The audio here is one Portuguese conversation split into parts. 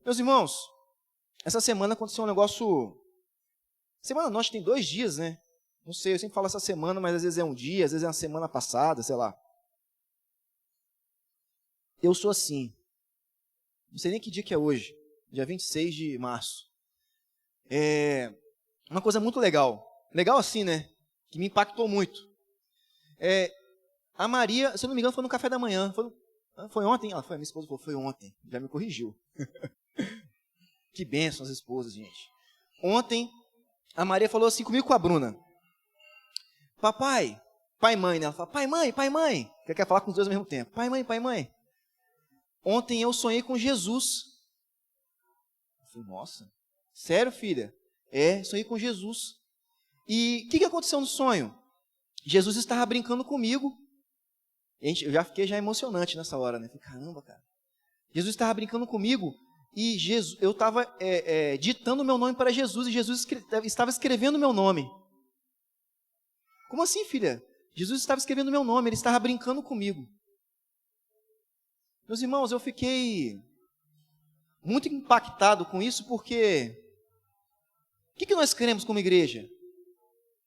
Meus irmãos, essa semana aconteceu um negócio... Semana não, acho que tem 2 dias, né? Não sei, eu sempre falo essa semana, mas às vezes é um dia, às vezes é uma semana passada, sei lá. Eu sou assim. Não sei nem que dia que é hoje. Dia 26 de março. É uma coisa muito legal. Legal assim, né? Que me impactou muito. A Maria, se eu não me engano, foi no café da manhã. Foi ontem? Ela foi, minha esposa falou, foi ontem. Já me corrigiu. Que bênção as esposas, gente. Ontem, a Maria falou assim comigo com a Bruna. Papai, pai e mãe, né? Ela fala, pai e mãe. Que quer falar com os dois ao mesmo tempo. Pai e mãe. Ontem eu sonhei com Jesus. Eu falei, nossa, sério, filha? Sonhei com Jesus. E o que aconteceu no sonho? Jesus estava brincando comigo. Eu já fiquei emocionante nessa hora, né? Falei, caramba, cara. Jesus estava brincando comigo e eu estava ditando o meu nome para Jesus e Jesus estava escrevendo o meu nome. Como assim, filha? Jesus estava escrevendo o meu nome, ele estava brincando comigo. Meus irmãos, eu fiquei muito impactado com isso porque o que nós cremos como igreja?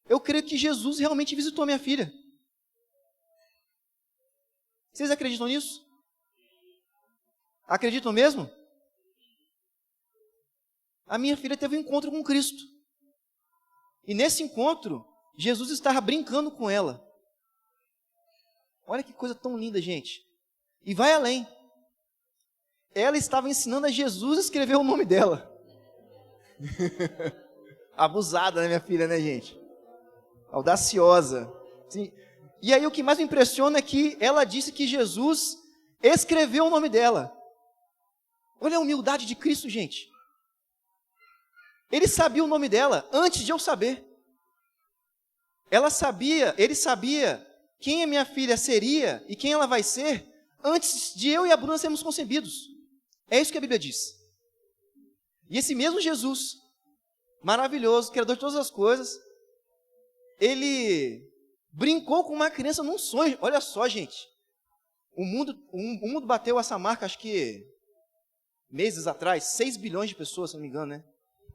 Eu creio que Jesus realmente visitou minha filha. Vocês acreditam nisso? Acreditam mesmo? A minha filha teve um encontro com Cristo. E nesse encontro, Jesus estava brincando com ela. Olha que coisa tão linda, gente. E vai além. Ela estava ensinando a Jesus a escrever o nome dela. Abusada, né, minha filha, né, gente? Audaciosa. Sim. E aí o que mais me impressiona é que ela disse que Jesus escreveu o nome dela. Olha a humildade de Cristo, gente. Ele sabia o nome dela antes de eu saber. Ele sabia quem a minha filha seria e quem ela vai ser antes de eu e a Bruna sermos concebidos. É isso que a Bíblia diz. E esse mesmo Jesus, maravilhoso, criador de todas as coisas, ele brincou com uma criança num sonho. Olha só, gente. O mundo bateu essa marca, acho que meses atrás, 6 bilhões de pessoas, se não me engano, né?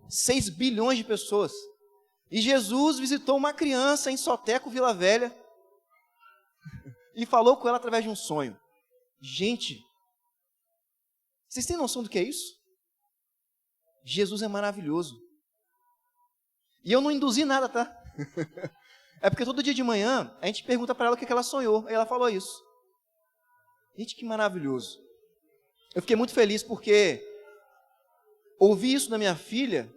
6 bilhões de pessoas. E Jesus visitou uma criança em Soteco, Vila Velha, e falou com ela através de um sonho. Gente, vocês têm noção do que é isso? Jesus é maravilhoso. E eu não induzi nada, tá? É porque todo dia de manhã, a gente pergunta para ela o que ela sonhou. Aí ela falou isso. Gente, que maravilhoso. Eu fiquei muito feliz porque ouvir isso da minha filha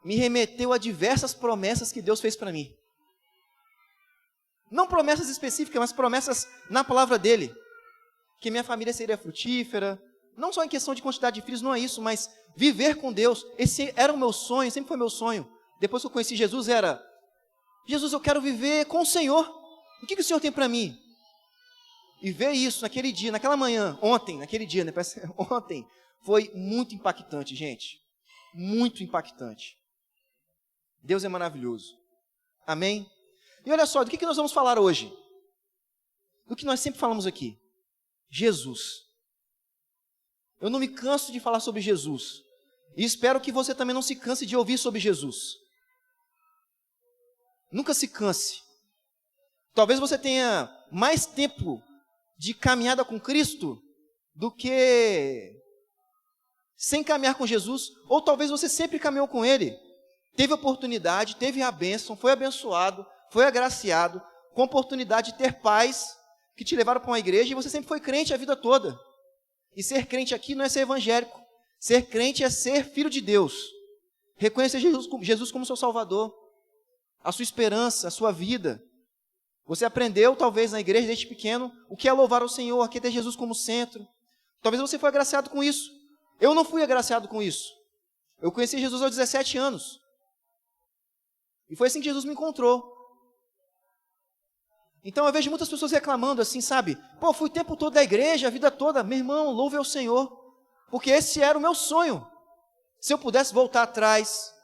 me remeteu a diversas promessas que Deus fez para mim. Não promessas específicas, mas promessas na palavra dele. Que minha família seria frutífera. Não só em questão de quantidade de filhos, não é isso, mas viver com Deus. Esse era o meu sonho, sempre foi meu sonho. Depois que eu conheci Jesus, Jesus, eu quero viver com o Senhor. O que o Senhor tem para mim? E ver isso naquele dia, naquela manhã, ontem, naquele dia, né? Ontem, foi muito impactante, gente. Muito impactante. Deus é maravilhoso. Amém? E olha só, do que nós vamos falar hoje? Do que nós sempre falamos aqui. Jesus. Eu não me canso de falar sobre Jesus. E espero que você também não se canse de ouvir sobre Jesus. Nunca se canse. Talvez você tenha mais tempo de caminhada com Cristo do que sem caminhar com Jesus. Ou talvez você sempre caminhou com Ele. Teve oportunidade, teve a bênção, foi abençoado, foi agraciado, com oportunidade de ter pais que te levaram para uma igreja e você sempre foi crente a vida toda. E ser crente aqui não é ser evangélico. Ser crente é ser filho de Deus. Reconhecer Jesus como seu Salvador. A sua esperança, a sua vida. Você aprendeu, talvez, na igreja desde pequeno, o que é louvar ao Senhor, o que é ter Jesus como centro. Talvez você foi agraciado com isso. Eu não fui agraciado com isso. Eu conheci Jesus aos 17 anos. E foi assim que Jesus me encontrou. Então eu vejo muitas pessoas reclamando assim, sabe? Pô, fui o tempo todo da igreja, a vida toda. Meu irmão, louve ao Senhor. Porque esse era o meu sonho. Se eu pudesse voltar atrás.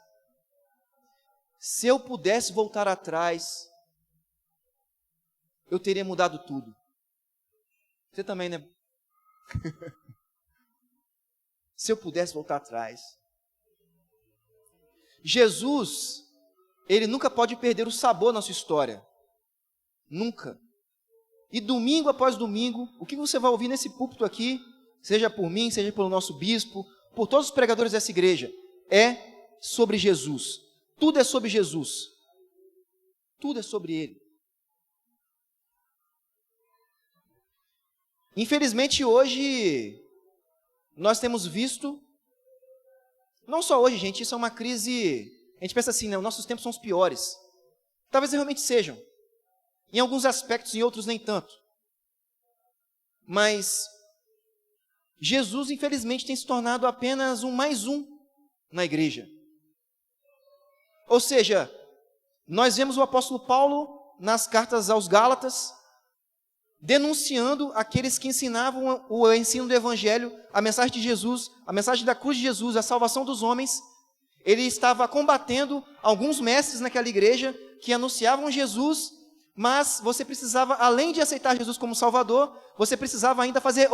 Se eu pudesse voltar atrás, eu teria mudado tudo. Você também, né? Se eu pudesse voltar atrás. Jesus, ele nunca pode perder o sabor na sua história. Nunca. E domingo após domingo, o que você vai ouvir nesse púlpito aqui, seja por mim, seja pelo nosso bispo, por todos os pregadores dessa igreja, é sobre Jesus. Tudo é sobre Jesus. Tudo é sobre Ele. Infelizmente hoje, nós temos visto, não só hoje, gente, isso é uma crise, a gente pensa assim, né, nossos tempos são os piores. Talvez realmente sejam. Em alguns aspectos, em outros nem tanto. Mas Jesus, infelizmente, tem se tornado apenas um mais um na igreja. Ou seja, nós vemos o apóstolo Paulo nas cartas aos Gálatas, denunciando aqueles que ensinavam o ensino do Evangelho, a mensagem de Jesus, a mensagem da cruz de Jesus, a salvação dos homens. Ele estava combatendo alguns mestres naquela igreja que anunciavam Jesus, mas você precisava, além de aceitar Jesus como Salvador, você precisava ainda fazer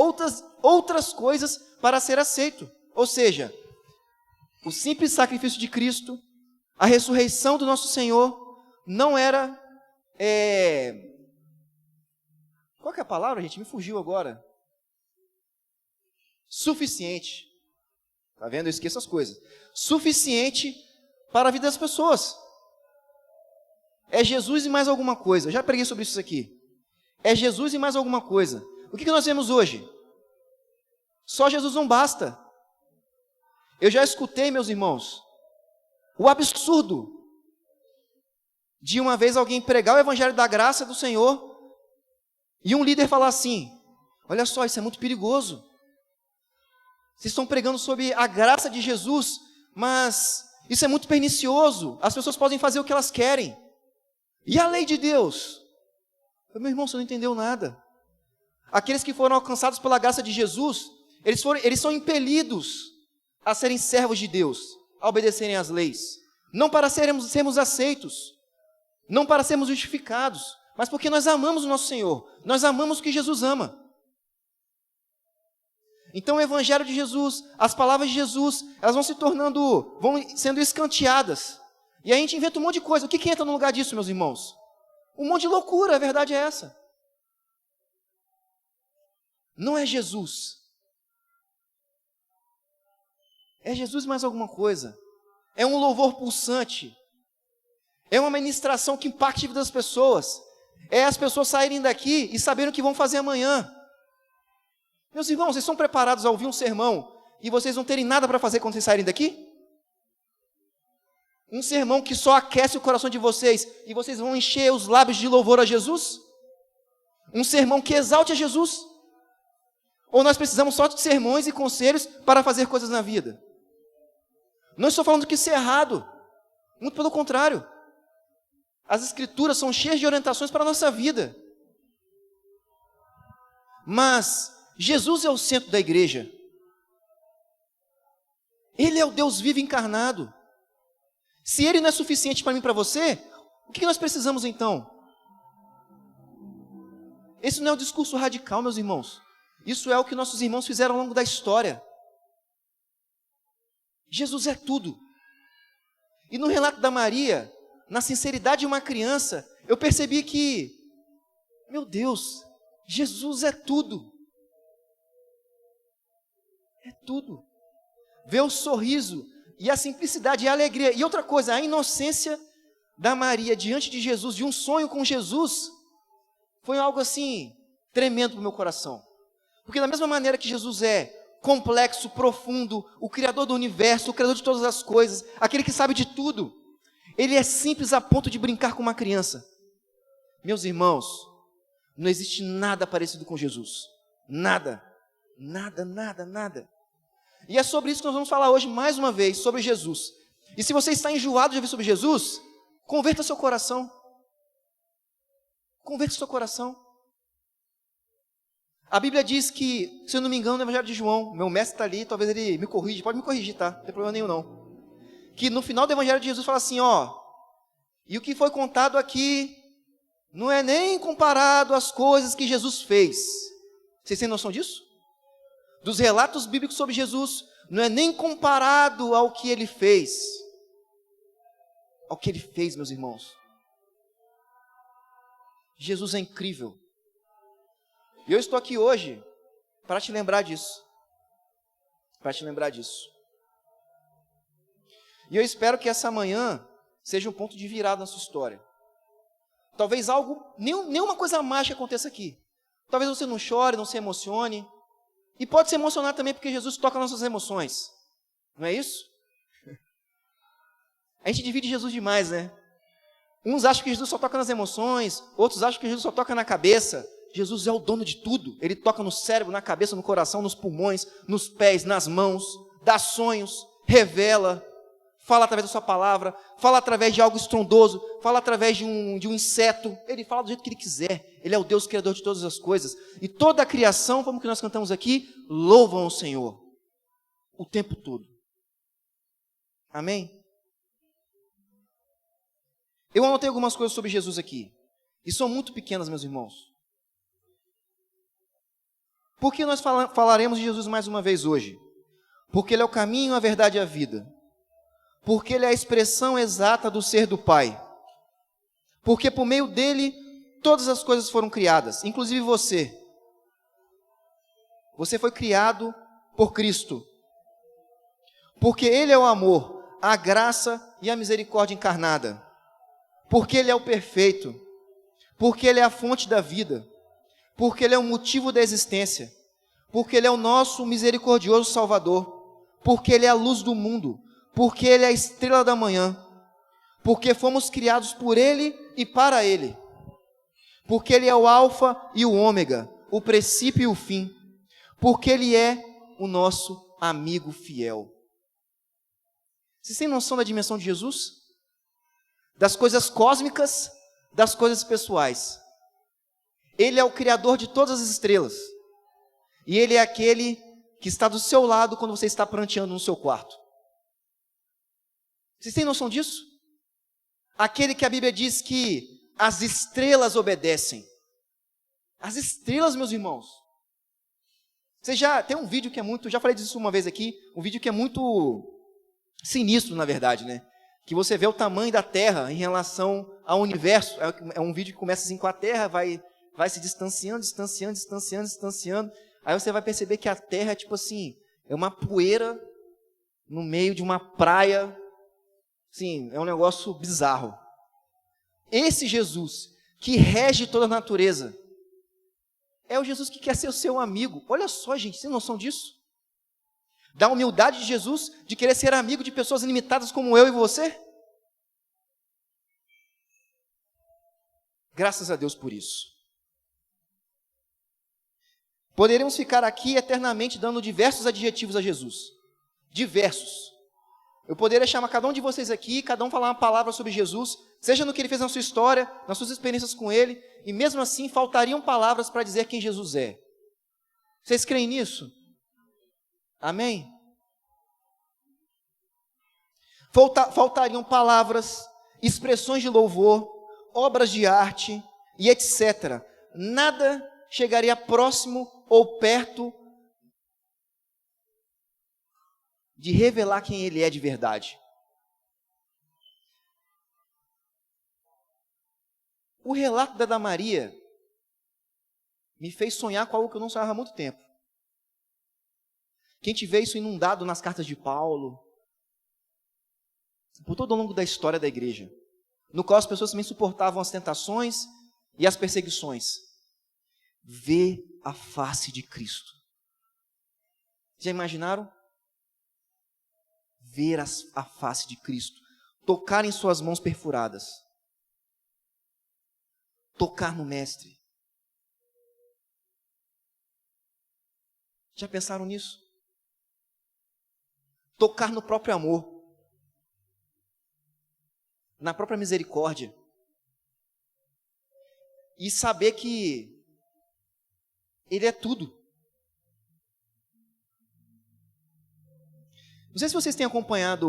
outras coisas para ser aceito. Ou seja, o simples sacrifício de Cristo, a ressurreição do nosso Senhor, não era... Qual que é a palavra, gente? Me fugiu agora. Suficiente. Tá vendo? Eu esqueço as coisas. Suficiente para a vida das pessoas. É Jesus e mais alguma coisa. Eu já preguei sobre isso aqui. É Jesus e mais alguma coisa. O que nós vemos hoje? Só Jesus não basta. Eu já escutei, meus irmãos, o absurdo de uma vez alguém pregar o evangelho da graça do Senhor e um líder falar assim: olha só, isso é muito perigoso. Vocês estão pregando sobre a graça de Jesus, mas isso é muito pernicioso. As pessoas podem fazer o que elas querem. E a lei de Deus? Meu irmão, você não entendeu nada. Aqueles que foram alcançados pela graça de Jesus, eles são impelidos a serem servos de Deus, a obedecerem às leis. Não para sermos aceitos, não para sermos justificados, mas porque nós amamos o nosso Senhor, nós amamos o que Jesus ama. Então o evangelho de Jesus, as palavras de Jesus, elas vão sendo escanteadas. E aí a gente inventa um monte de coisa. O que entra no lugar disso, meus irmãos? Um monte de loucura, a verdade é essa. Não é Jesus. É Jesus mais alguma coisa. É um louvor pulsante. É uma ministração que impacta a vida das pessoas. É as pessoas saírem daqui e saberem o que vão fazer amanhã. Meus irmãos, vocês estão preparados a ouvir um sermão e vocês não terem nada para fazer quando vocês saírem daqui? Um sermão que só aquece o coração de vocês e vocês vão encher os lábios de louvor a Jesus? Um sermão que exalte a Jesus? Ou nós precisamos só de sermões e conselhos para fazer coisas na vida? Não estou falando que isso é errado. Muito pelo contrário. As Escrituras são cheias de orientações para a nossa vida. Mas Jesus é o centro da igreja. Ele é o Deus vivo encarnado. Se Ele não é suficiente para mim e para você, o que nós precisamos então? Esse não é o discurso radical, meus irmãos. Isso é o que nossos irmãos fizeram ao longo da história. Jesus é tudo. E no relato da Maria, na sinceridade de uma criança, eu percebi que, meu Deus, Jesus é tudo. É tudo. Ver o sorriso e a simplicidade e a alegria. E outra coisa, a inocência da Maria diante de Jesus, de um sonho com Jesus, foi algo assim, tremendo para o meu coração. Porque da mesma maneira que Jesus é complexo, profundo, o Criador do universo, o Criador de todas as coisas, aquele que sabe de tudo, Ele é simples a ponto de brincar com uma criança. Meus irmãos, não existe nada parecido com Jesus. Nada. Nada, nada, nada. E é sobre isso que nós vamos falar hoje, mais uma vez, sobre Jesus. E se você está enjoado de ouvir sobre Jesus, converta seu coração. Converta seu coração. A Bíblia diz que, se eu não me engano, no Evangelho de João, meu mestre está ali, talvez ele me corrija, pode me corrigir, tá? Não tem problema nenhum não. Que no final do Evangelho de Jesus fala assim, e o que foi contado aqui não é nem comparado às coisas que Jesus fez. Vocês têm noção disso? dos relatos bíblicos sobre Jesus não é nem comparado ao que ele fez. Ao que ele fez, meus irmãos. Jesus é incrível. E eu estou aqui hoje para te lembrar disso. Para te lembrar disso. E eu espero que essa manhã seja um ponto de virada na sua história. Talvez nenhuma coisa mágica aconteça aqui. Talvez você não chore, não se emocione. E pode se emocionar também porque Jesus toca nas suas emoções. Não é isso? A gente divide Jesus demais, né? Uns acham que Jesus só toca nas emoções, outros acham que Jesus só toca na cabeça. Jesus é o dono de tudo. Ele toca no cérebro, na cabeça, no coração, nos pulmões, nos pés, nas mãos, dá sonhos, revela, fala através da sua palavra, fala através de algo estrondoso, fala através de um inseto. Ele fala do jeito que ele quiser. Ele é o Deus criador de todas as coisas. E toda a criação, como que nós cantamos aqui, louvam o Senhor o tempo todo. Amém? Eu anotei algumas coisas sobre Jesus aqui. E são muito pequenas, meus irmãos. Por que nós falaremos de Jesus mais uma vez hoje? Porque Ele é o caminho, a verdade e a vida. Porque Ele é a expressão exata do ser do Pai. Porque por meio dEle, todas as coisas foram criadas, inclusive você. Você foi criado por Cristo. Porque Ele é o amor, a graça e a misericórdia encarnada. Porque Ele é o perfeito. Porque Ele é a fonte da vida. Porque Ele é o motivo da existência. Porque Ele é o nosso misericordioso Salvador. Porque Ele é a luz do mundo. Porque Ele é a estrela da manhã. Porque fomos criados por Ele e para Ele. Porque Ele é o alfa e o ômega, o princípio e o fim. Porque Ele é o nosso amigo fiel. Vocês têm noção da dimensão de Jesus? Das coisas cósmicas, das coisas pessoais. Ele é o criador de todas as estrelas. E Ele é aquele que está do seu lado quando você está pranteando no seu quarto. Vocês têm noção disso? Aquele que a Bíblia diz que as estrelas obedecem. As estrelas, meus irmãos. Você já tem um vídeo que é muito, já falei disso uma vez aqui, um vídeo que é muito sinistro, na verdade, né? Que você vê o tamanho da Terra em relação ao universo. É um vídeo que começa assim com a Terra, vai se distanciando. Aí você vai perceber que a Terra é tipo assim, é uma poeira no meio de uma praia. Sim, é um negócio bizarro. Esse Jesus que rege toda a natureza é o Jesus que quer ser o seu amigo. Olha só, gente, vocês têm noção disso? Da humildade de Jesus de querer ser amigo de pessoas limitadas como eu e você? Graças a Deus por isso. Poderíamos ficar aqui eternamente dando diversos adjetivos a Jesus. Diversos. Eu poderia chamar cada um de vocês aqui, cada um falar uma palavra sobre Jesus, seja no que Ele fez na sua história, nas suas experiências com Ele, e mesmo assim faltariam palavras para dizer quem Jesus é. Vocês creem nisso? Amém? Faltariam palavras, expressões de louvor, obras de arte e etc. Nada chegaria próximo ou perto de revelar quem Ele é de verdade. O relato da Maria me fez sonhar com algo que eu não sonhava há muito tempo. Quem tiver isso inundado nas cartas de Paulo, por todo o longo da história da igreja, no qual as pessoas também suportavam as tentações e as perseguições. Ver a face de Cristo. Já imaginaram? Ver a face de Cristo. Tocar em suas mãos perfuradas. Tocar no Mestre. Já pensaram nisso? Tocar no próprio amor. Na própria misericórdia. E saber que Ele é tudo. Não sei se vocês têm acompanhado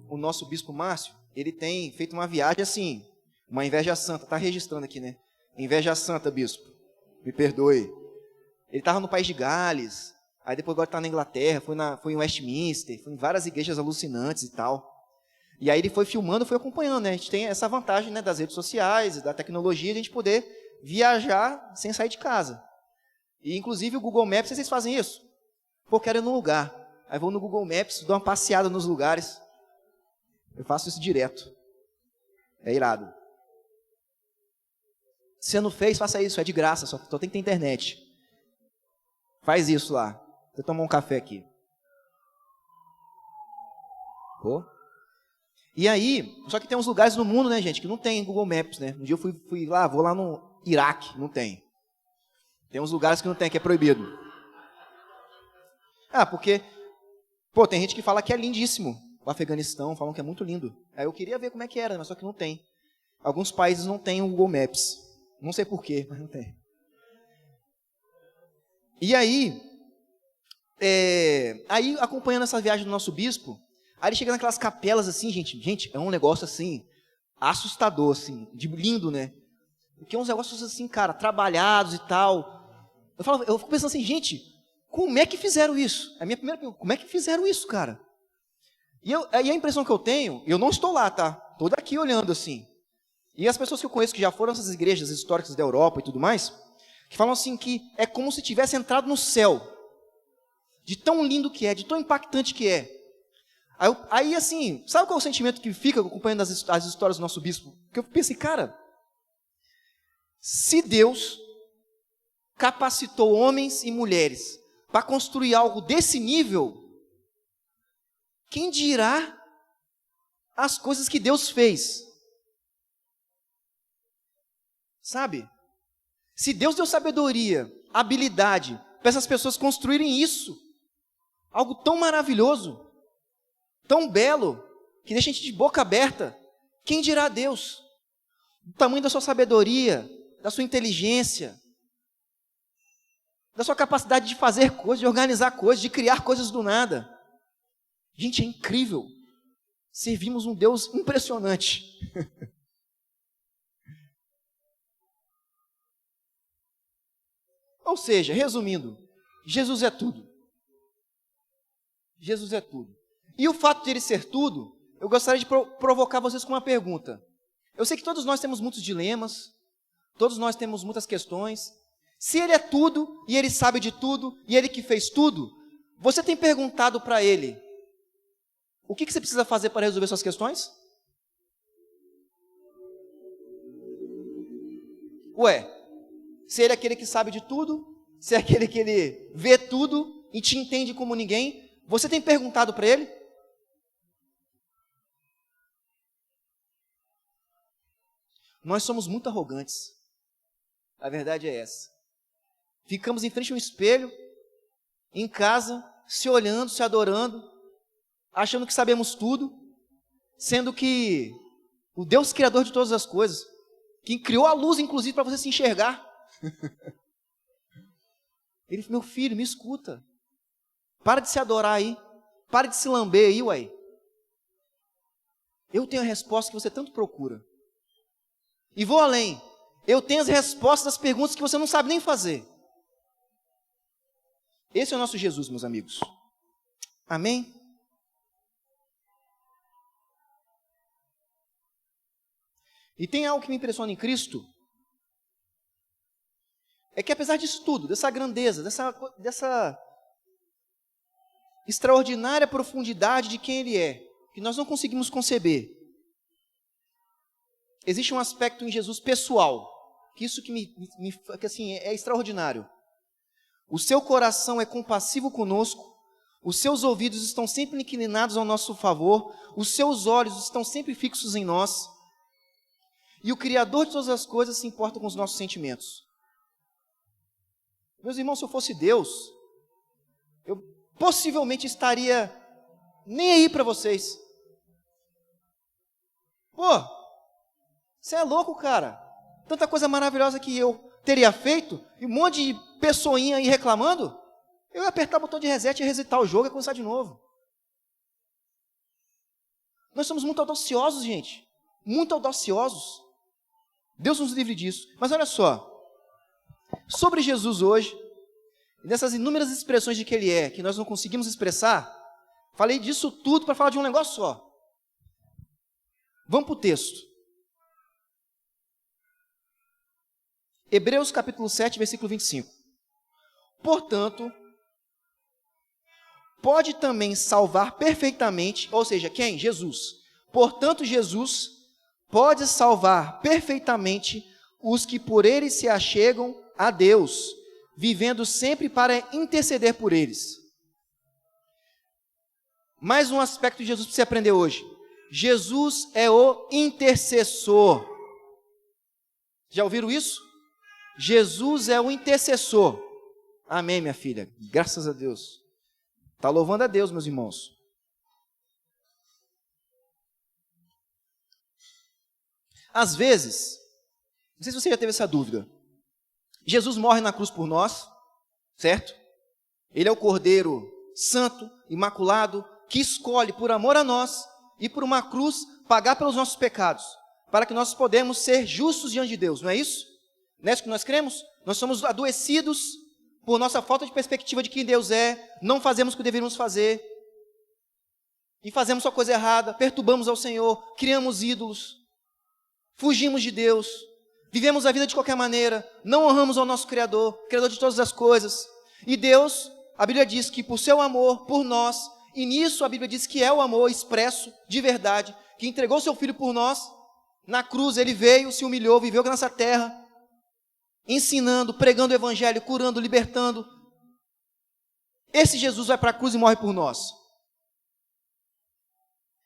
o nosso Bispo Márcio. Ele tem feito uma viagem assim, uma inveja santa. Está registrando aqui, né? Inveja santa, Bispo. Me perdoe. Ele estava no país de Gales. Aí depois agora está na Inglaterra, foi em Westminster, foi em várias igrejas alucinantes e tal. E aí ele foi filmando, foi acompanhando, né? A gente tem essa vantagem, né, das redes sociais, da tecnologia, de a gente poder viajar sem sair de casa. E inclusive o Google Maps, vocês fazem isso? Pô, quero ir num lugar. Aí vou no Google Maps, dou uma passeada nos lugares. Eu faço isso direto. É irado. Se você não fez, faça isso, é de graça, só tem que ter internet. Faz isso lá. Vou tomar um café aqui. Pô. E aí, só que tem uns lugares no mundo, né, gente, que não tem Google Maps, né? Um dia eu fui lá, vou lá no Iraque, não tem. Tem uns lugares que não tem, que é proibido. Porque, pô, tem gente que fala que é lindíssimo. O Afeganistão, falam que é muito lindo. Aí eu queria ver como é que era, mas só que não tem. Alguns países não têm o Google Maps. Não sei porquê, mas não tem. E aí, acompanhando essa viagem do nosso bispo, aí ele chega naquelas capelas assim, gente, é um negócio assim, assustador, assim, de lindo, né? Porque é uns negócios assim, cara, trabalhados e tal. Eu fico pensando assim, gente, como é que fizeram isso? A minha primeira pergunta, como é que fizeram isso, cara? E a impressão que eu tenho, eu não estou lá, tá? Estou daqui olhando assim. E as pessoas que eu conheço que já foram nessas igrejas históricas da Europa e tudo mais, que falam assim que é como se tivesse entrado no céu. De tão lindo que é, de tão impactante que é. Aí assim, sabe qual é o sentimento que fica acompanhando as histórias do nosso bispo? Que eu pensei, cara, se Deus capacitou homens e mulheres para construir algo desse nível, quem dirá as coisas que Deus fez? Sabe? Se Deus deu sabedoria, habilidade para essas pessoas construírem isso, algo tão maravilhoso, tão belo, que deixa a gente de boca aberta, quem dirá Deus? O tamanho da sua sabedoria, da sua inteligência, da sua capacidade de fazer coisas, de organizar coisas, de criar coisas do nada. Gente, é incrível. Servimos um Deus impressionante. Ou seja, resumindo, Jesus é tudo. Jesus é tudo. E o fato de ele ser tudo, eu gostaria de provocar vocês com uma pergunta. Eu sei que todos nós temos muitos dilemas, todos nós temos muitas questões. Se ele é tudo, e ele sabe de tudo, e ele que fez tudo, você tem perguntado para ele, o que você precisa fazer para resolver suas questões? Ué, se ele é aquele que sabe de tudo, se é aquele que ele vê tudo e te entende como ninguém, você tem perguntado para ele? Nós somos muito arrogantes. A verdade é essa. Ficamos em frente a um espelho, em casa, se olhando, se adorando, achando que sabemos tudo, sendo que o Deus criador de todas as coisas, que criou a luz, inclusive, para você se enxergar. Ele falou, meu filho, me escuta. Para de se adorar aí. Para de se lamber aí, uai. Eu tenho a resposta que você tanto procura. E vou além. Eu tenho as respostas das perguntas que você não sabe nem fazer. Esse é o nosso Jesus, meus amigos. Amém? E tem algo que me impressiona em Cristo, é que apesar disso tudo, dessa grandeza, dessa extraordinária profundidade de quem Ele é, que nós não conseguimos conceber, existe um aspecto em Jesus pessoal, que isso que assim, é extraordinário. O seu coração é compassivo conosco, os seus ouvidos estão sempre inclinados ao nosso favor, os seus olhos estão sempre fixos em nós, e o Criador de todas as coisas se importa com os nossos sentimentos. Meus irmãos, se eu fosse Deus, eu possivelmente estaria nem aí para vocês. Pô, você é louco, cara. Tanta coisa maravilhosa que eu teria feito, e um monte de pessoinha aí reclamando, eu ia apertar o botão de reset e resetar o jogo e começar de novo. Nós somos muito audaciosos, gente. Muito audaciosos. Deus nos livre disso. Mas olha só, sobre Jesus hoje, E dessas inúmeras expressões de que ele é, que nós não conseguimos expressar, falei disso tudo para falar de um negócio só. Vamos para o texto. Hebreus capítulo 7, versículo 25. Portanto, pode também salvar perfeitamente, ou seja, quem? Jesus. Portanto, Jesus pode salvar perfeitamente os que por ele se achegam a Deus, vivendo sempre para interceder por eles. Mais um aspecto de Jesus para você aprender hoje. Jesus é o intercessor. Já ouviram isso? Jesus é o intercessor. Amém, minha filha. Graças a Deus. Está louvando a Deus, meus irmãos. Às vezes, não sei se você já teve essa dúvida. Jesus morre na cruz por nós, certo? Ele é o Cordeiro Santo, Imaculado, que escolhe por amor a nós e por uma cruz pagar pelos nossos pecados, para que nós podemos ser justos diante de Deus, não é isso? Não é isso que nós cremos? Nós somos adoecidos por nossa falta de perspectiva de quem Deus é, não fazemos o que deveríamos fazer, e fazemos só coisa errada, perturbamos ao Senhor, criamos ídolos, fugimos de Deus, vivemos a vida de qualquer maneira, não honramos ao nosso Criador, Criador de todas as coisas, e Deus, a Bíblia diz que por seu amor, por nós, e nisso a Bíblia diz que é o amor expresso, de verdade, que entregou seu Filho por nós, na cruz ele veio, se humilhou, viveu nessa terra, ensinando, pregando o Evangelho, curando, libertando. Esse Jesus vai para a cruz e morre por nós.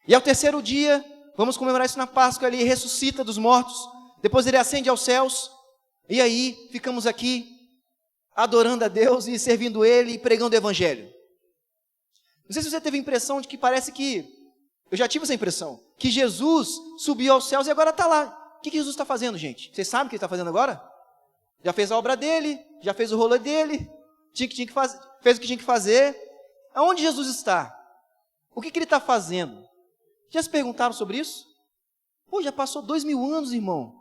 E ao terceiro dia, vamos comemorar isso na Páscoa, ele ressuscita dos mortos, depois ele ascende aos céus, e aí ficamos aqui, adorando a Deus e servindo Ele e pregando o Evangelho. Não sei se você teve a impressão de que parece que, eu já tive essa impressão, que Jesus subiu aos céus e agora está lá. O que Jesus está fazendo, gente? Vocês sabem o que ele está fazendo agora? Já fez a obra dele, já fez o rolê dele, fez o que tinha que fazer. Aonde Jesus está? O que ele está fazendo? Já se perguntaram sobre isso? Pô, já passou 2000 anos, irmão.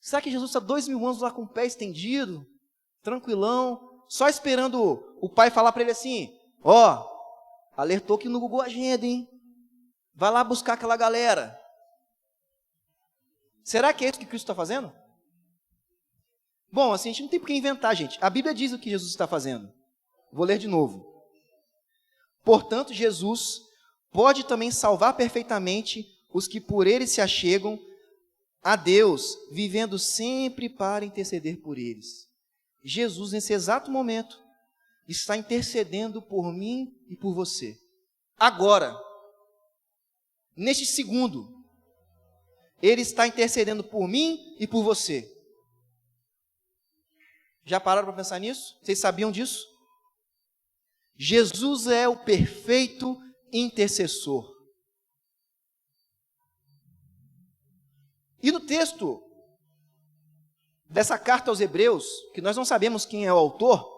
Será que Jesus está 2000 anos lá com o pé estendido, tranquilão, só esperando o pai falar para ele assim, ó, alertou aqui no Google Agenda, hein? Vai lá buscar aquela galera. Será que é isso que Cristo está fazendo? Bom, assim, a gente não tem por que inventar, gente. A Bíblia diz o que Jesus está fazendo. Vou ler de novo. Portanto, Jesus pode também salvar perfeitamente os que por ele se achegam a Deus, vivendo sempre para interceder por eles. Jesus, nesse exato momento, está intercedendo por mim e por você. Agora, neste segundo, ele está intercedendo por mim e por você. Já pararam para pensar nisso? Vocês sabiam disso? Jesus é o perfeito intercessor. E no texto dessa carta aos Hebreus, que nós não sabemos quem é o autor,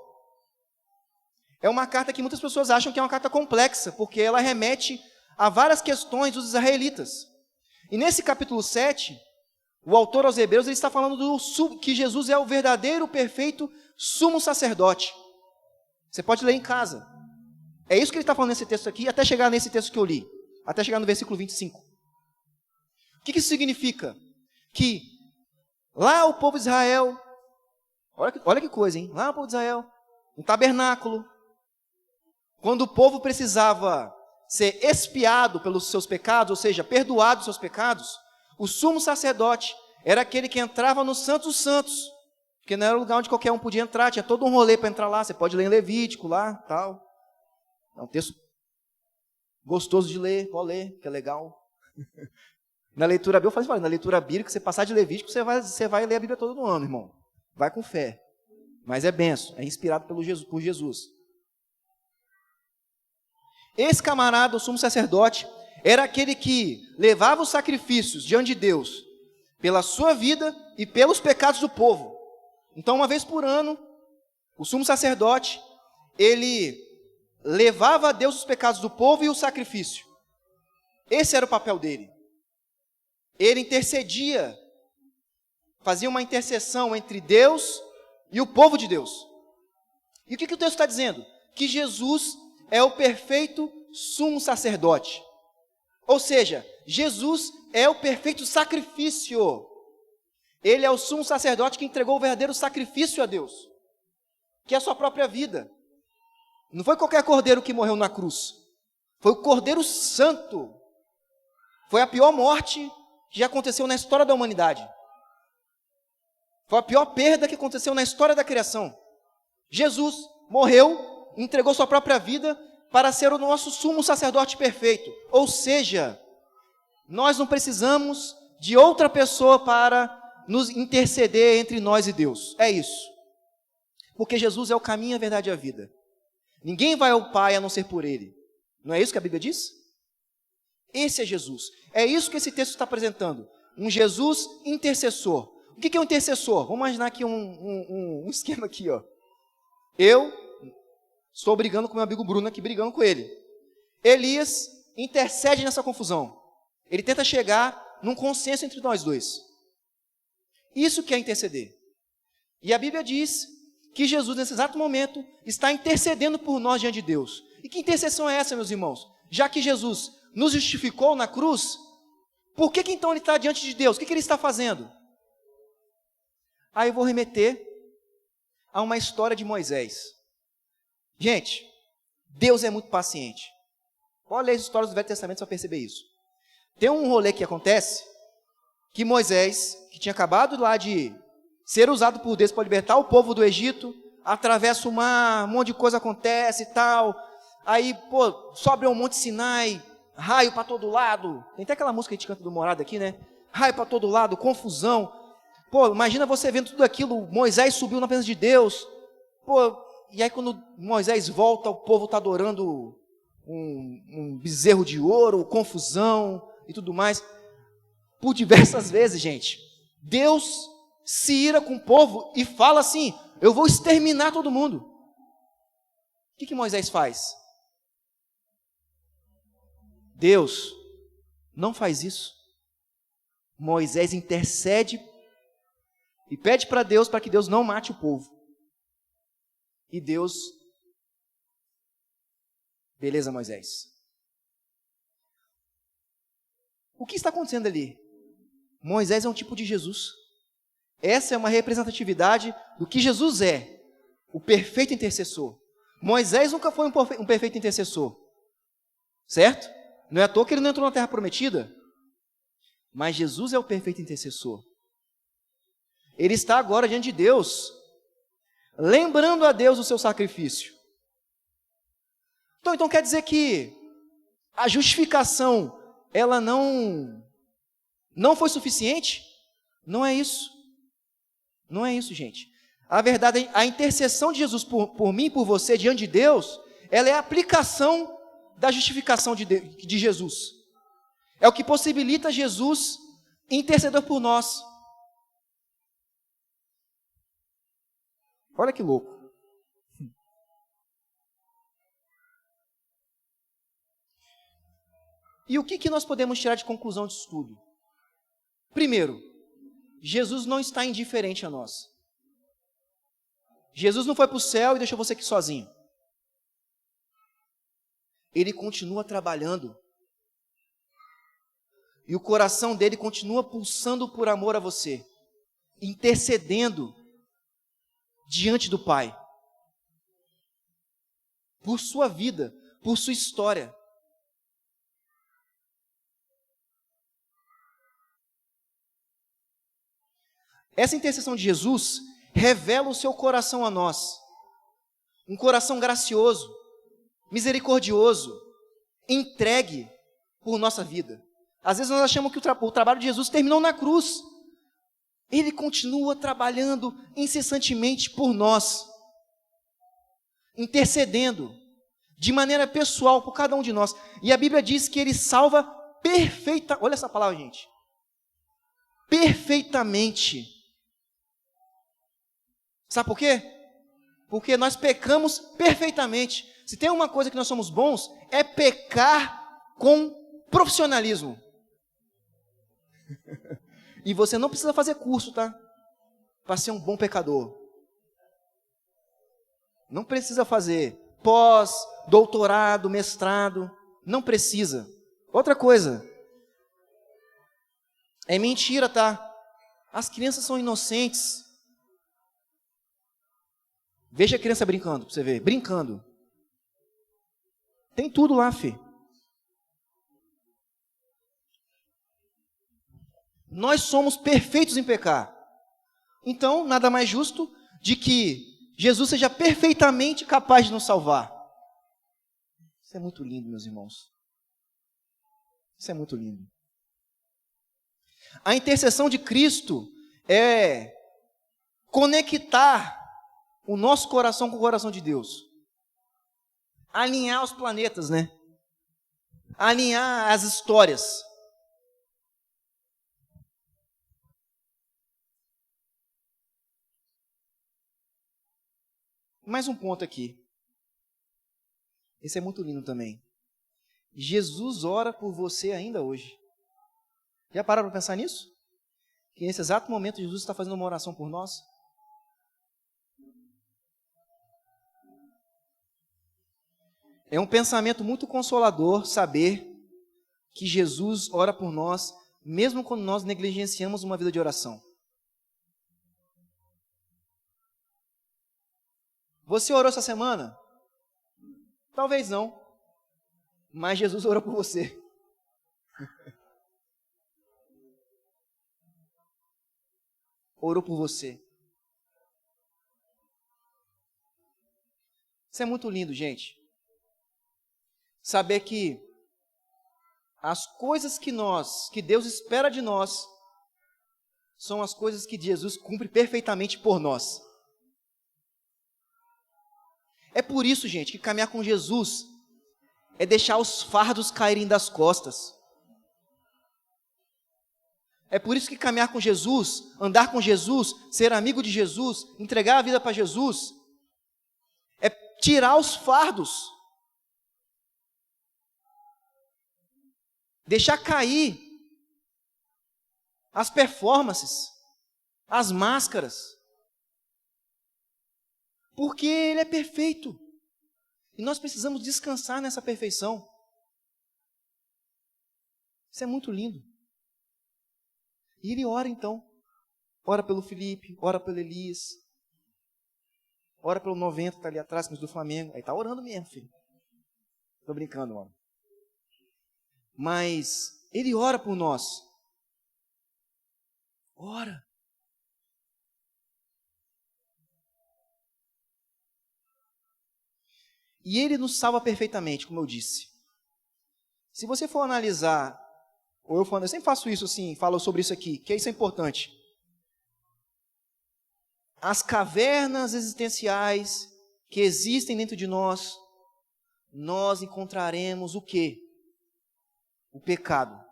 é uma carta que muitas pessoas acham que é uma carta complexa, porque ela remete a várias questões dos israelitas. E nesse capítulo 7, o autor aos Hebreus ele está falando que Jesus é o verdadeiro, perfeito sumo sacerdote. Você pode ler em casa. É isso que ele está falando nesse texto aqui, até chegar nesse texto que eu li, até chegar no versículo 25. O que isso significa? Que lá o povo de Israel, olha que coisa, hein? Lá o povo de Israel, no tabernáculo, quando o povo precisava ser expiado pelos seus pecados, ou seja, perdoado os seus pecados, o sumo sacerdote era aquele que entrava no Santo dos Santos, porque não era um lugar onde qualquer um podia entrar, tinha todo um rolê para entrar lá, você pode ler em Levítico lá, tal. É um texto gostoso de ler, pode ler, que é legal. Na leitura bíblica, eu falei, na leitura bíblica, você passar de Levítico, você vai ler a Bíblia todo ano, irmão. Vai com fé. Mas é benção, é inspirado por Jesus. Esse camarada, o sumo sacerdote, era aquele que levava os sacrifícios diante de Deus, pela sua vida e pelos pecados do povo. Então, uma vez por ano, o sumo sacerdote, ele levava a Deus os pecados do povo e o sacrifício. Esse era o papel dele. Ele intercedia, fazia uma intercessão entre Deus e o povo de Deus. E o que o texto está dizendo? Que Jesus é o perfeito sumo sacerdote. Ou seja, Jesus é o perfeito sacrifício. Ele é o sumo sacerdote que entregou o verdadeiro sacrifício a Deus, que é a sua própria vida. Não foi qualquer cordeiro que morreu na cruz. Foi o Cordeiro Santo. Foi a pior morte que já aconteceu na história da humanidade. Foi a pior perda que aconteceu na história da criação. Jesus morreu, entregou sua própria vida para ser o nosso sumo sacerdote perfeito. Ou seja, nós não precisamos de outra pessoa para nos interceder entre nós e Deus. É isso. Porque Jesus é o caminho, a verdade e a vida. Ninguém vai ao Pai a não ser por Ele. Não é isso que a Bíblia diz? Esse é Jesus. É isso que esse texto está apresentando. Um Jesus intercessor. O que é um intercessor? Vamos imaginar aqui um esquema aqui, ó. Eu estou brigando com meu amigo Bruno aqui, brigando com ele. Elias intercede nessa confusão. Ele tenta chegar num consenso entre nós dois. Isso que é interceder. E a Bíblia diz que Jesus, nesse exato momento, está intercedendo por nós diante de Deus. E que intercessão é essa, meus irmãos? Já que Jesus nos justificou na cruz, por que então ele está diante de Deus? O que ele está fazendo? Aí eu vou remeter a uma história de Moisés. Gente, Deus é muito paciente. Pode ler as histórias do Velho Testamento para perceber isso. Tem um rolê que acontece, que Moisés, que tinha acabado lá de ser usado por Deus para libertar o povo do Egito, atravessa o mar, um monte de coisa acontece e tal. Aí, sobe um monte Sinai, raio para todo lado. Tem até aquela música que a gente canta do Morada aqui, né? Raio para todo lado, confusão. Imagina você vendo tudo aquilo, Moisés subiu na presença de Deus. E aí quando Moisés volta, o povo está adorando um bezerro de ouro, confusão e tudo mais. Por diversas vezes, gente, Deus se ira com o povo e fala assim: eu vou exterminar todo mundo. O que Moisés faz? Deus não faz isso. Moisés intercede e pede para Deus para que Deus não mate o povo. E Deus, beleza, Moisés. O que está acontecendo ali? Moisés é um tipo de Jesus. Essa é uma representatividade do que Jesus é, o perfeito intercessor. Moisés nunca foi um perfeito intercessor, certo? Não é à toa que ele não entrou na terra prometida, mas Jesus é o perfeito intercessor. Ele está agora diante de Deus, lembrando a Deus o seu sacrifício. Então quer dizer que a justificação, ela não foi suficiente? Não é isso. Não é isso, gente. A verdade, a intercessão de Jesus por mim e por você diante de Deus, ela é a aplicação da justificação de Jesus. É o que possibilita Jesus interceder por nós. Olha que louco. E o que nós podemos tirar de conclusão disso tudo? Primeiro, Jesus não está indiferente a nós. Jesus não foi para o céu e deixou você aqui sozinho. Ele continua trabalhando. E o coração dele continua pulsando por amor a você, intercedendo diante do Pai, por sua vida, por sua história. Essa intercessão de Jesus revela o seu coração a nós, um coração gracioso, misericordioso, entregue por nossa vida. Às vezes nós achamos que o trabalho de Jesus terminou na cruz. Ele continua trabalhando incessantemente por nós, intercedendo de maneira pessoal por cada um de nós. E a Bíblia diz que ele salva olha essa palavra, gente, perfeitamente. Sabe por quê? Porque nós pecamos perfeitamente. Se tem uma coisa que nós somos bons, é pecar com profissionalismo. E você não precisa fazer curso, tá? Para ser um bom pecador. Não precisa fazer pós, doutorado, mestrado. Não precisa. Outra coisa. É mentira, tá? As crianças são inocentes. Veja a criança brincando, pra você ver. Brincando. Tem tudo lá, filho. Nós somos perfeitos em pecar. Então, nada mais justo de que Jesus seja perfeitamente capaz de nos salvar. Isso é muito lindo, meus irmãos. Isso é muito lindo. A intercessão de Cristo é conectar o nosso coração com o coração de Deus. Alinhar os planetas, né? Alinhar as histórias. Mais um ponto aqui. Esse é muito lindo também. Jesus ora por você ainda hoje. Já pararam para pensar nisso? Que nesse exato momento Jesus está fazendo uma oração por nós? É um pensamento muito consolador saber que Jesus ora por nós, mesmo quando nós negligenciamos uma vida de oração. Você orou essa semana? Talvez não. Mas Jesus orou por você. Orou por você. Isso é muito lindo, gente. Saber que as coisas que Deus espera de nós, são as coisas que Jesus cumpre perfeitamente por nós. É por isso, gente, que caminhar com Jesus é deixar os fardos caírem das costas. É por isso que caminhar com Jesus, andar com Jesus, ser amigo de Jesus, entregar a vida para Jesus, é tirar os fardos. Deixar cair as performances, as máscaras. Porque Ele é perfeito. E nós precisamos descansar nessa perfeição. Isso é muito lindo. E ele ora então. Ora pelo Felipe, ora pelo Elias. Ora pelo 90 que está ali atrás, mas do Flamengo. Aí está orando mesmo, filho. Estou brincando, mano. Mas ele ora por nós. Ora. E ele nos salva perfeitamente, como eu disse. Se você for analisar, eu sempre faço isso assim, falo sobre isso aqui, que isso é importante. As cavernas existenciais que existem dentro de nós, nós encontraremos o quê? O pecado.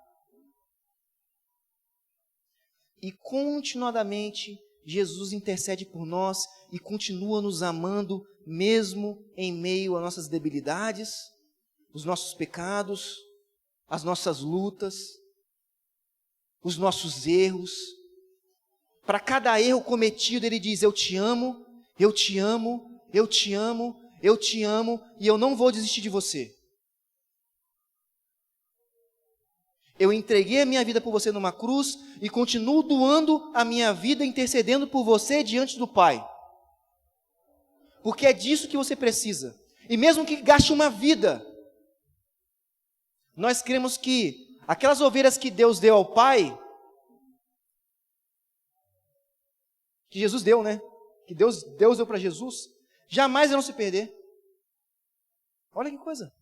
E continuadamente, Jesus intercede por nós e continua nos amando, mesmo em meio às nossas debilidades, os nossos pecados, as nossas lutas, os nossos erros. Para cada erro cometido, Ele diz: eu te amo, eu te amo, eu te amo, eu te amo, e eu não vou desistir de você. Eu entreguei a minha vida por você numa cruz e continuo doando a minha vida, intercedendo por você diante do Pai. Porque é disso que você precisa. E mesmo que gaste uma vida, nós cremos que aquelas ovelhas que Deus deu ao Pai, que Jesus deu, né? Que Deus deu para Jesus, jamais irão se perder. Olha que coisa.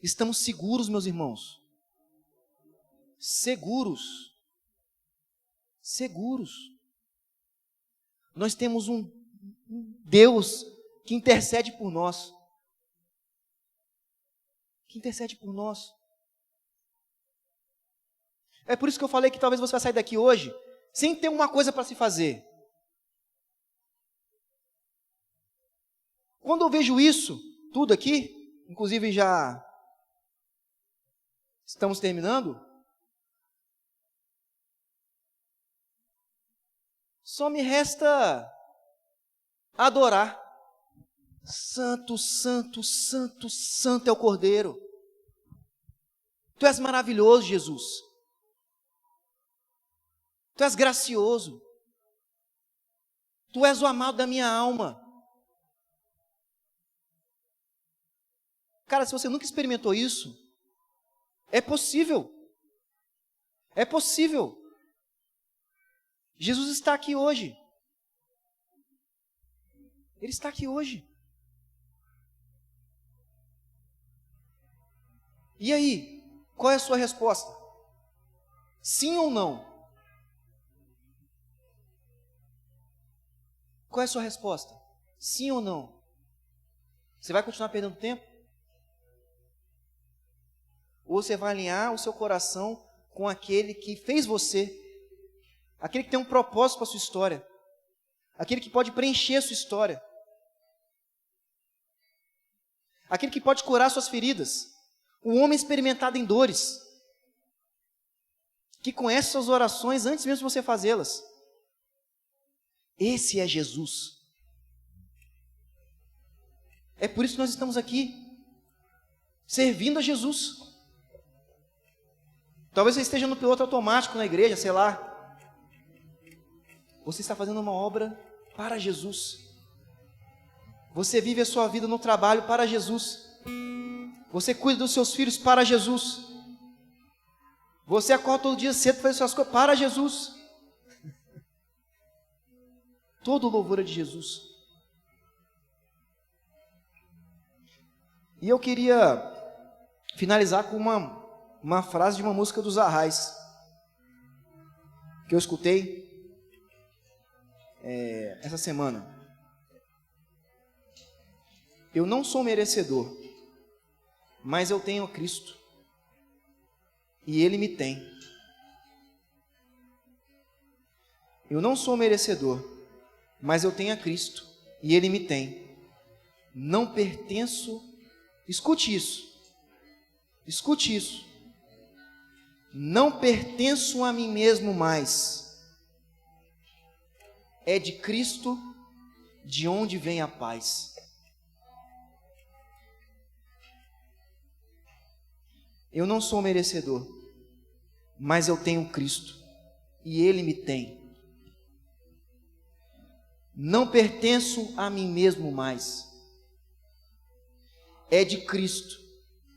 Estamos seguros, meus irmãos. Seguros. Seguros. Nós temos um Deus que intercede por nós. Que intercede por nós. É por isso que eu falei que talvez você vai sair daqui hoje sem ter uma coisa para se fazer. Quando eu vejo isso, tudo aqui, inclusive já estamos terminando, só me resta adorar. Santo, santo, santo, santo é o Cordeiro. Tu és maravilhoso, Jesus. Tu és gracioso. Tu és o amado da minha alma. Cara, se você nunca experimentou isso, é possível. É possível. Jesus está aqui hoje. Ele está aqui hoje. E aí, qual é a sua resposta? Sim ou não? Qual é a sua resposta? Sim ou não? Você vai continuar perdendo tempo? Ou você vai alinhar o seu coração com aquele que fez você, aquele que tem um propósito para a sua história, aquele que pode preencher a sua história, aquele que pode curar suas feridas, o homem experimentado em dores, que conhece suas orações antes mesmo de você fazê-las. Esse é Jesus. É por isso que nós estamos aqui, servindo a Jesus. Talvez você esteja no piloto automático na igreja, sei lá. Você está fazendo uma obra para Jesus. Você vive a sua vida no trabalho para Jesus. Você cuida dos seus filhos para Jesus. Você acorda todo dia cedo para fazer suas coisas para Jesus. Todo louvor é de Jesus. E eu queria finalizar com uma frase de uma música dos Arrais, que eu escutei essa semana. Eu não sou merecedor, mas eu tenho Cristo, e Ele me tem. Eu não sou merecedor, mas eu tenho a Cristo, e Ele me tem. Não pertenço, escute isso, não pertenço a mim mesmo mais, é de Cristo de onde vem a paz. Eu não sou merecedor, mas eu tenho Cristo, e Ele me tem. Não pertenço a mim mesmo mais, é de Cristo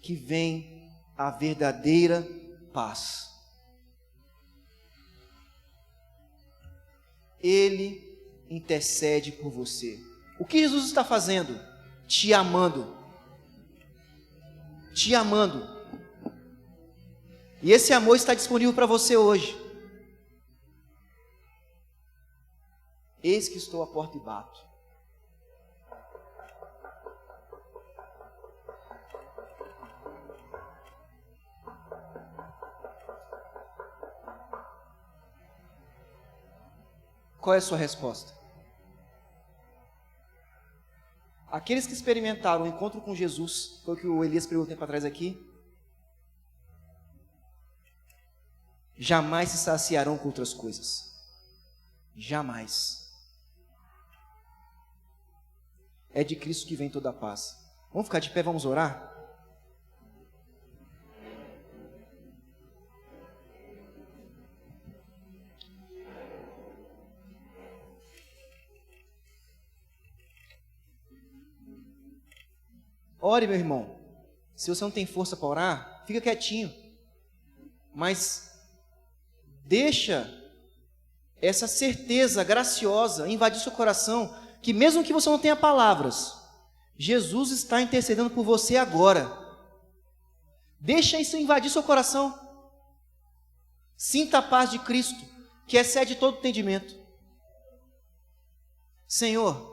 que vem a verdadeira paz. Ele intercede por você. O que Jesus está fazendo? Te amando. Te amando. E esse amor está disponível para você hoje. Eis que estou à porta e bato. Qual é a sua resposta? Aqueles que experimentaram o encontro com Jesus, foi o que o Elias perguntou um tempo atrás aqui, jamais se saciarão com outras coisas. Jamais. É de Cristo que vem toda a paz. Vamos ficar de pé, vamos orar? Ore, meu irmão. Se você não tem força para orar, fica quietinho. Mas deixa essa certeza graciosa invadir seu coração, que mesmo que você não tenha palavras, Jesus está intercedendo por você agora. Deixa isso invadir seu coração. Sinta a paz de Cristo, que excede todo entendimento. Senhor,